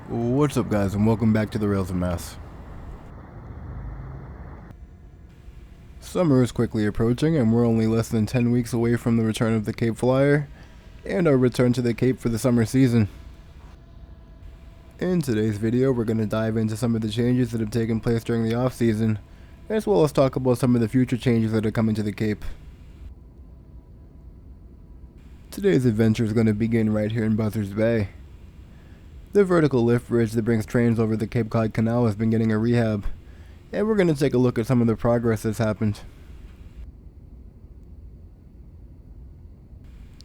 What's up, guys, and welcome back to the Rails of Mass. Summer is quickly approaching, and we're only less than 10 weeks away from the return of the Cape Flyer and our return to the Cape for the summer season. In today's video, we're going to dive into some of the changes that have taken place during the off-season, as well as talk about some of the future changes that are coming to the Cape. Today's adventure is going to begin right here in Buzzards Bay. The vertical lift bridge that brings trains over the Cod Canal has been getting a rehab, and we're going to take a look at some of the progress that's happened.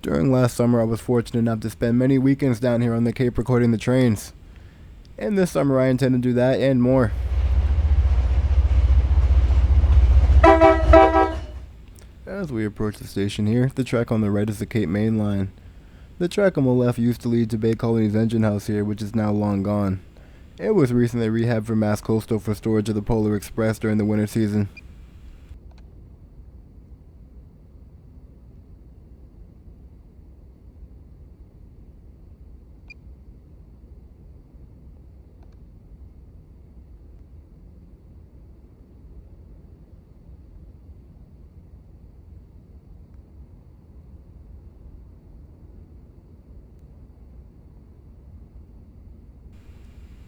During last summer, I was fortunate enough to spend many weekends down here on the Cape recording the trains, and this summer I intend to do that and more. As we approach the station here, the track on the right is the Cape Main Line. The track on the left used to lead to Bay Colony's engine house here, which is now long gone. It was recently rehabbed for Mass Coastal for storage of the Polar Express during the winter season.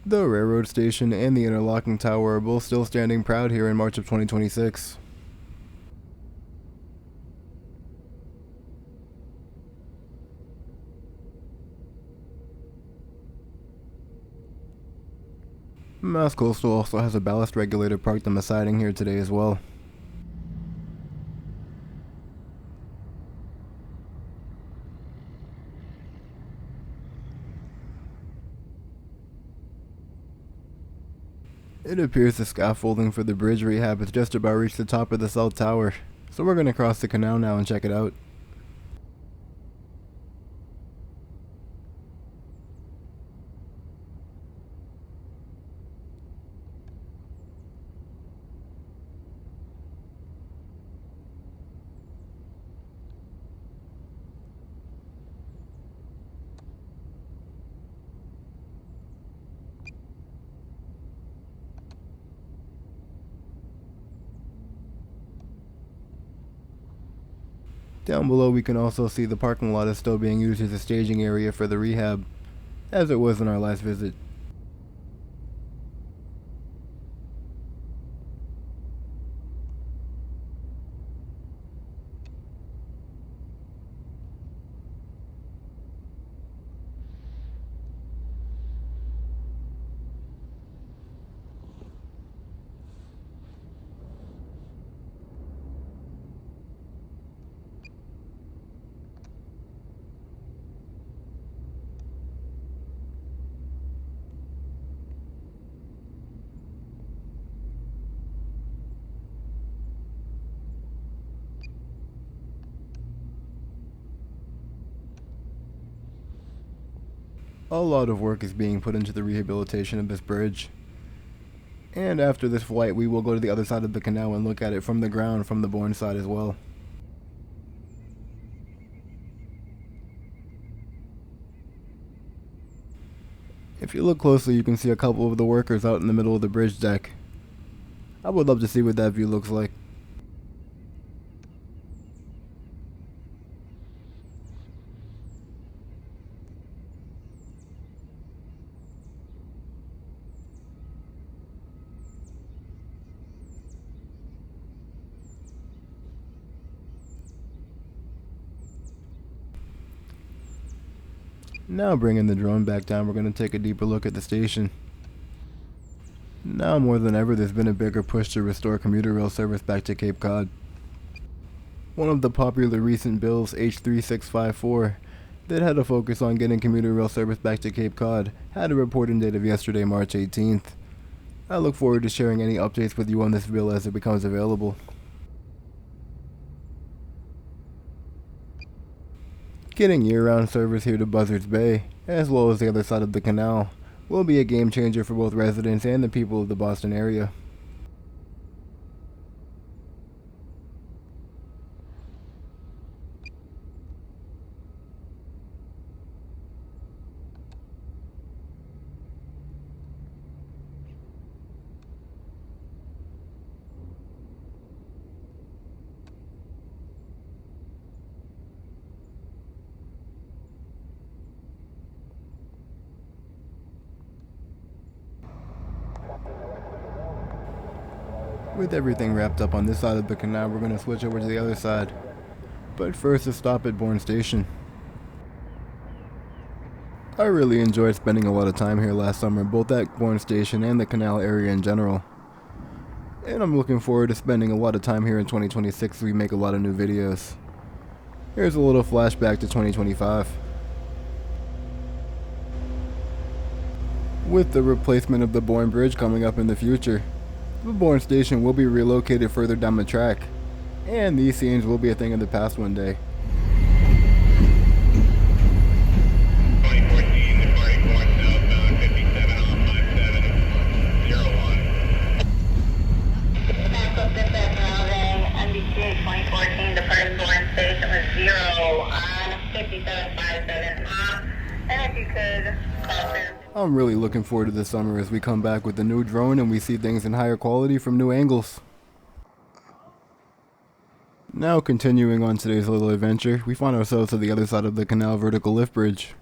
The railroad station and the interlocking tower are both still standing proud here in March of 2026. Mass Coastal also has a ballast regulator parked on the siding here today as well. It appears the scaffolding for the bridge rehab has just about reached the top of the south tower, so we're going to cross the canal now and check it out. Down below we can also see the parking lot is still being used as a staging area for the rehab, as it was in our last visit. A lot of work is being put into the rehabilitation of this bridge. And after this flight, we will go to the other side of the canal and look at it from the ground from the Bourne side as well. If you look closely, you can see a couple of the workers out in the middle of the bridge deck. I would love to see what that view looks like. Now bringing the drone back down, we're going to take a deeper look at the station. Now more than ever, there's been a bigger push to restore commuter rail service back to Cape Cod. One of the popular recent bills, H3654, that had a focus on getting commuter rail service back to Cape Cod, had a reporting date of yesterday, March 18th. I look forward to sharing any updates with you on this bill as it becomes available. Getting year-round service here to Buzzards Bay, as well as the other side of the canal, will be a game changer for both residents and the people of the Boston area. With everything wrapped up on this side of the canal, we're going to switch over to the other side. But first, a stop at Bourne Station. I really enjoyed spending a lot of time here last summer, both at Bourne Station and the canal area in general. And I'm looking forward to spending a lot of time here in 2026 as we make a lot of new videos. Here's a little flashback to 2025. With the replacement of the Bourne Bridge coming up in the future, the Bourne Station will be relocated further down the track, and these scenes will be a thing of the past one day. I'm really looking forward to this summer as we come back with the new drone and we see things in higher quality from new angles. Now continuing on today's little adventure, we find ourselves to the other side of the canal vertical lift bridge.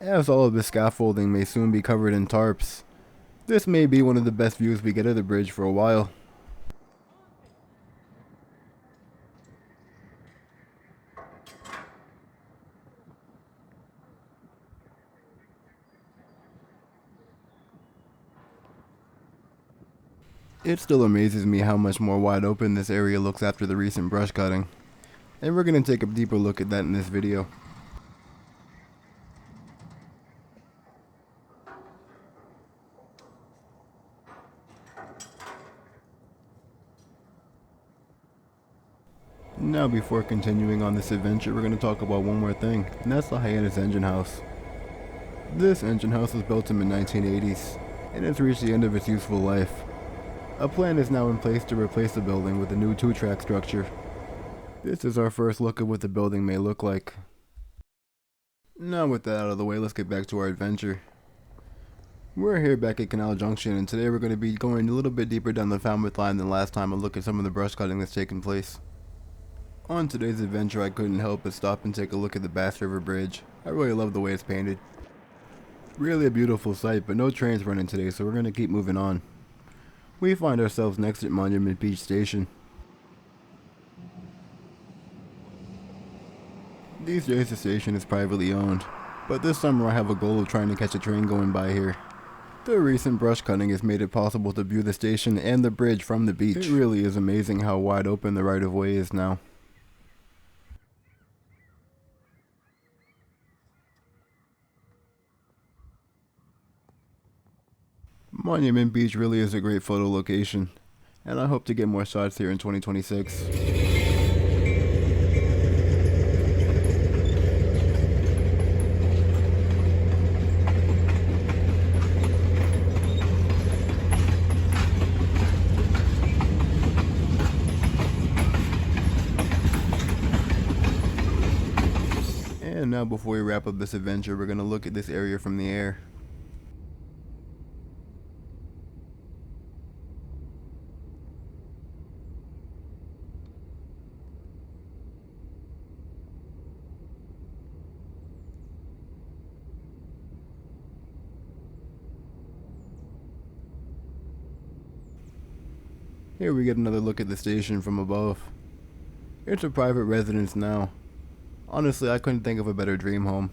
As all of the scaffolding may soon be covered in tarps, this may be one of the best views we get of the bridge for a while. It still amazes me how much more wide open this area looks after the recent brush cutting, and we're going to take a deeper look at that in this video. Now before continuing on this adventure, we're going to talk about one more thing, and that's the Hyannis engine house. This engine house was built in the 1980s, and it's reached the end of its useful life. A plan is now in place to replace the building with a new 2-track structure. This is our first look at what the building may look like. Now with that out of the way, let's get back to our adventure. We're here back at Canal Junction, and today we're going to be going a little bit deeper down the Falmouth line than last time and look at some of the brush cutting that's taken place. On today's adventure, I couldn't help but stop and take a look at the Bass River Bridge. I really love the way it's painted. Really a beautiful sight, but no trains running today, so we're going to keep moving on. We find ourselves next at Monument Beach Station. These days the station is privately owned, but this summer I have a goal of trying to catch a train going by here. The recent brush cutting has made it possible to view the station and the bridge from the beach. It really is amazing how wide open the right of way is now. Monument Beach really is a great photo location, and I hope to get more shots here in 2026. And now before we wrap up this adventure, we're going to look at this area from the air. Here we get another look at the station from above. It's a private residence now. Honestly, I couldn't think of a better dream home.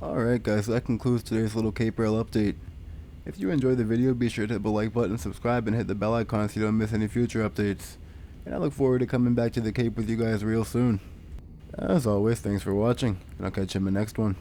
Alright guys, so that concludes today's little Cape Rail update. If you enjoyed the video, be sure to hit the like button, subscribe, and hit the bell icon so you don't miss any future updates. And I look forward to coming back to the Cape with you guys real soon. As always, thanks for watching, and I'll catch you in the next one.